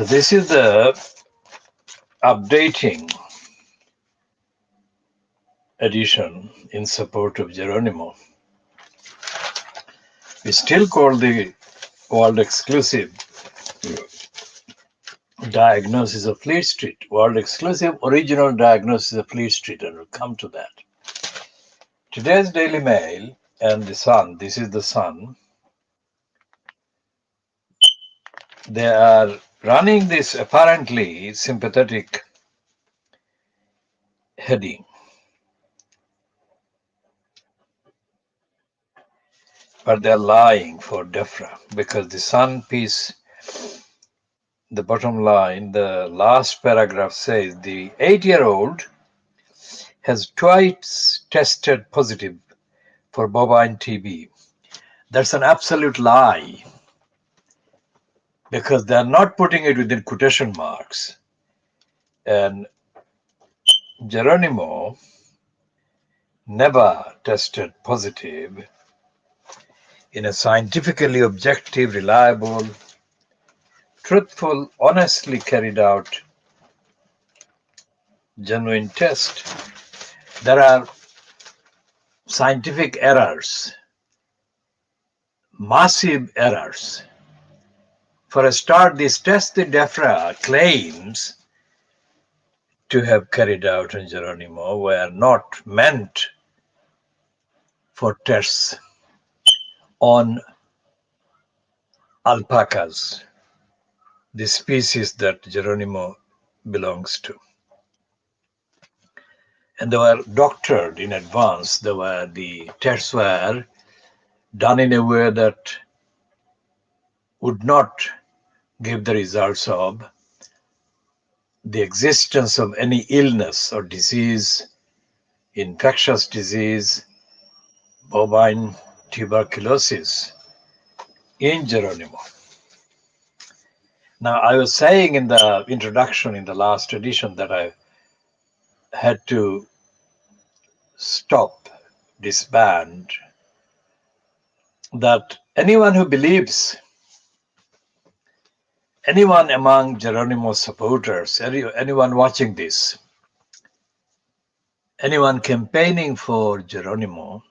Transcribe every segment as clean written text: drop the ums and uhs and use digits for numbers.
So this is the updating edition in support of Geronimo. We still call the world exclusive diagnosis of Fleet Street, world exclusive original diagnosis of Fleet Street, and we'll come to that. Today's Daily Mail and the Sun, this is the Sun, they are running this apparently sympathetic heading. But they're lying for DEFRA because the Sun piece, the bottom line, the last paragraph says the 8-year-old has twice tested positive for bovine TB. That's an absolute lie because they're not putting it within quotation marks. And Geronimo never tested positive in a scientifically objective, reliable, truthful, honestly carried out, genuine test. There are scientific errors, massive errors. For a start, this test the DEFRA claims to have carried out on Geronimo were not meant for tests on alpacas, the species that Geronimo belongs to. And they were doctored in advance. The tests were done in a way that would not give the results of the existence of any illness or disease, infectious disease, bovine tuberculosis in Geronimo. Now, I was saying in the introduction in the last edition that I had to stop, disband, that anyone who believes, anyone among Geronimo supporters, anyone watching this, anyone campaigning for Geronimo,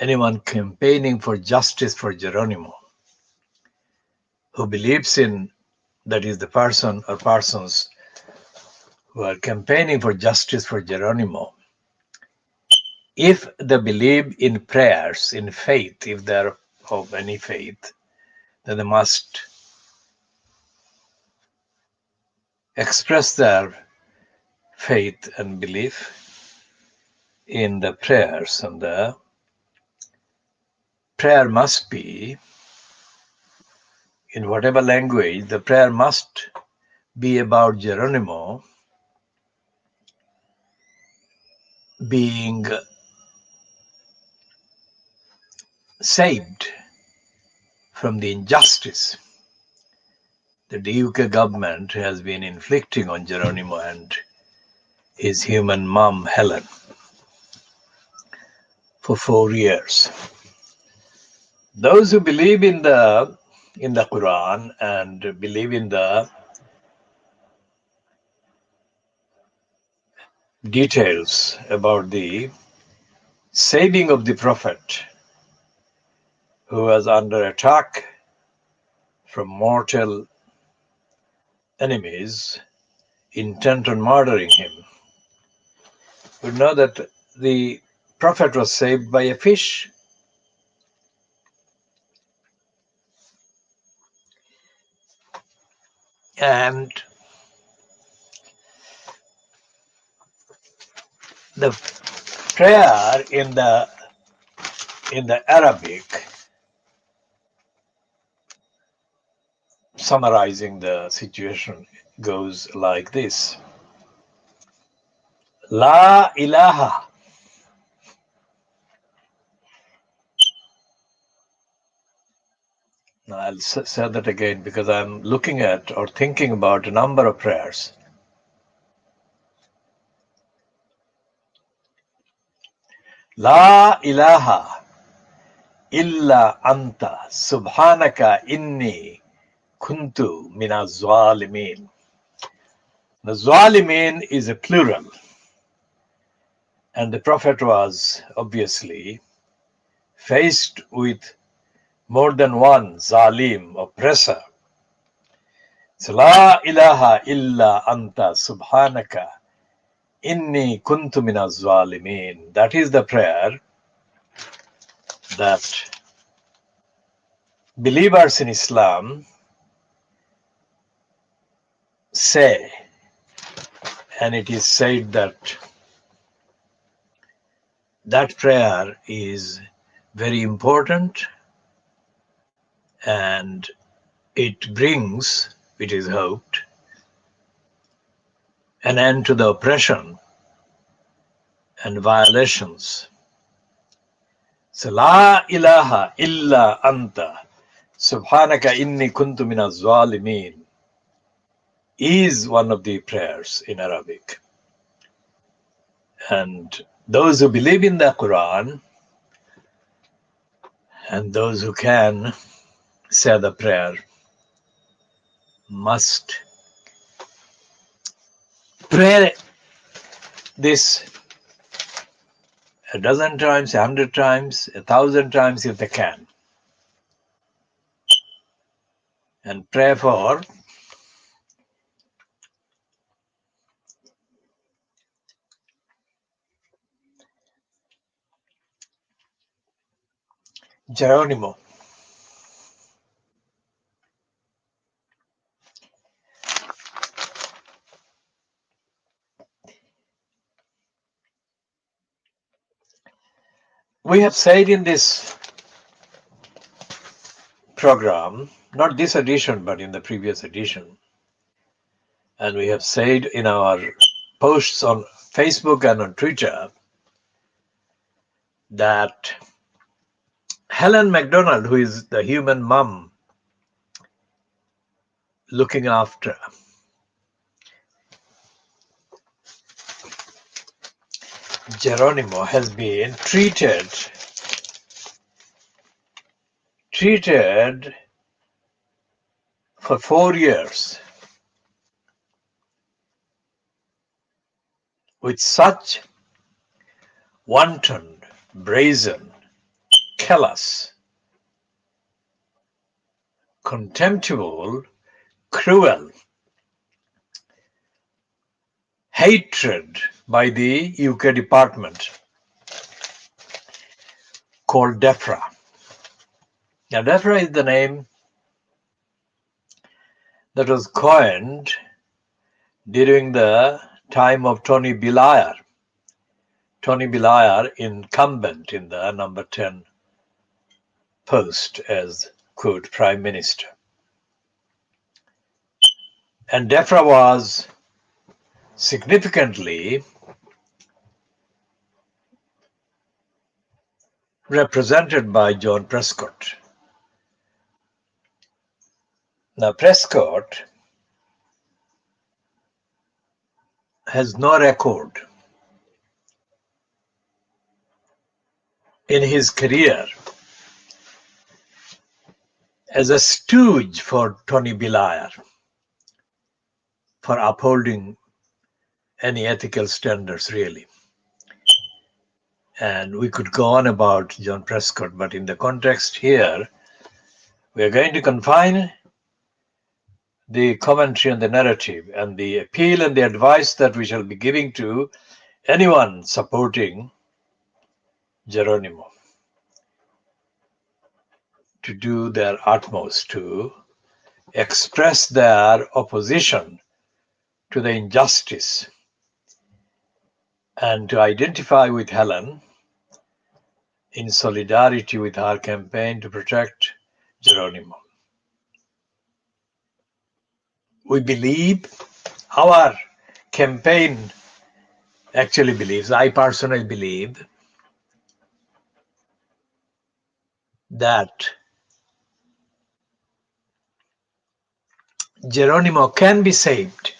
anyone campaigning for justice for Geronimo, who believes in, that is the person or persons who are campaigning for justice for Geronimo, if they believe in prayers, in faith, if they are of any faith, then they must express their faith and belief in the prayers, and the prayer must be in whatever language. The prayer must be about Geronimo being saved from the injustice that the UK government has been inflicting on Geronimo and his human mom, Helen, for 4 years. Those who believe in the Quran and believe in the details about the saving of the Prophet, who was under attack from mortal enemies intent on murdering him, would know that the Prophet was saved by a fish. And the prayer in the Arabic, summarizing the situation, goes like this: La ilaha. Now I'll say that again because I'm looking at or thinking about a number of prayers. La ilaha illa anta subhanaka inni kuntu minaz zalimin. The zalimin is a plural, and the Prophet was obviously faced with more than one zalim, oppressor. So, La ilaha illa anta subhanaka inni kuntu minaz zalimin. That is the prayer that believers in Islam say, and it is said that that prayer is very important, and it brings, it is hoped, an end to the oppression and violations. So, La ilaha illa anta subhanaka inni kuntu minaz zalimin is one of the prayers in Arabic. And those who believe in the Quran and those who can say the prayer must pray this a dozen times, 100 times, 1,000 times if they can. And pray for Geronimo. We have said in this program, not this edition, but in the previous edition, and we have said in our posts on Facebook and on Twitter that Helen MacDonald, who is the human mom looking after Geronimo, has been treated for 4 years with such wanton, brazen, callous, contemptible, cruel hatred by the UK department called DEFRA. Now, DEFRA is the name that was coined during the time of Tony Blair. Tony Blair, incumbent in the number 10 post as, quote, Prime Minister. And DEFRA was significantly represented by John Prescott. Now, Prescott has no record in his career as a stooge for Tony Blair for upholding any ethical standards, really. And we could go on about John Prescott, but in the context here, we are going to confine the commentary and the narrative and the appeal and the advice that we shall be giving to anyone supporting Geronimo to do their utmost to express their opposition to the injustice and to identify with Helen in solidarity with her campaign to protect Geronimo. We believe, our campaign actually believes, I personally believe, that Geronimo can be saved.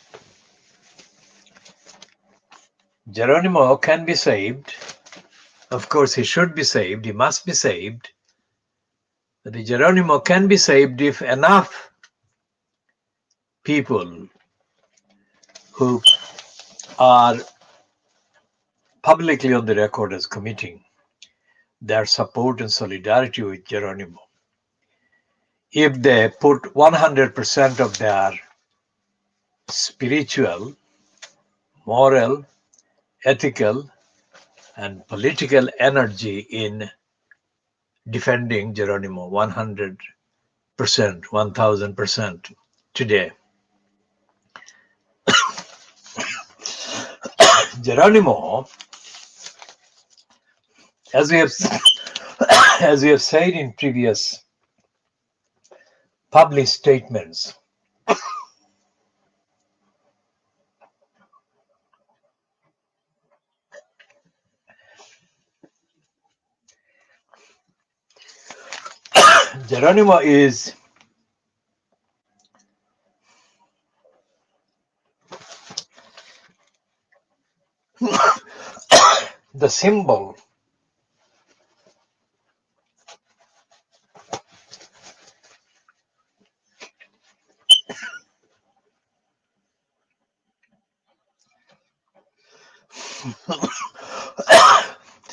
Geronimo can be saved. Of course, he should be saved. He must be saved. But the Geronimo can be saved if enough people who are publicly on the record as committing their support and solidarity with Geronimo. If they put 100% of their spiritual, moral, ethical, and political energy in defending Geronimo 100%, 1000% today. Geronimo, as we have said in previous published statements, Geronimo is the symbol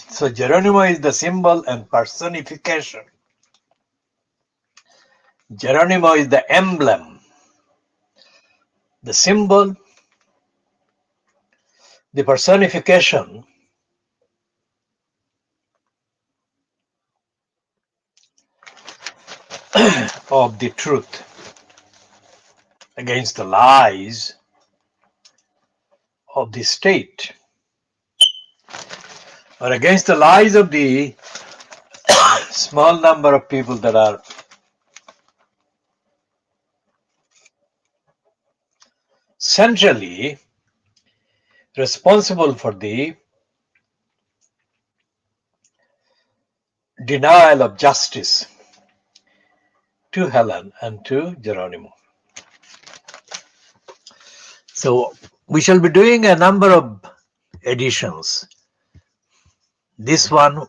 so Geronimo is the symbol and personification. Geronimo is the emblem, the symbol, the personification of the truth against the lies of the state, or against the lies of the small number of people that are centrally responsible for the denial of justice to Helen and to Geronimo. So we shall be doing a number of editions. This one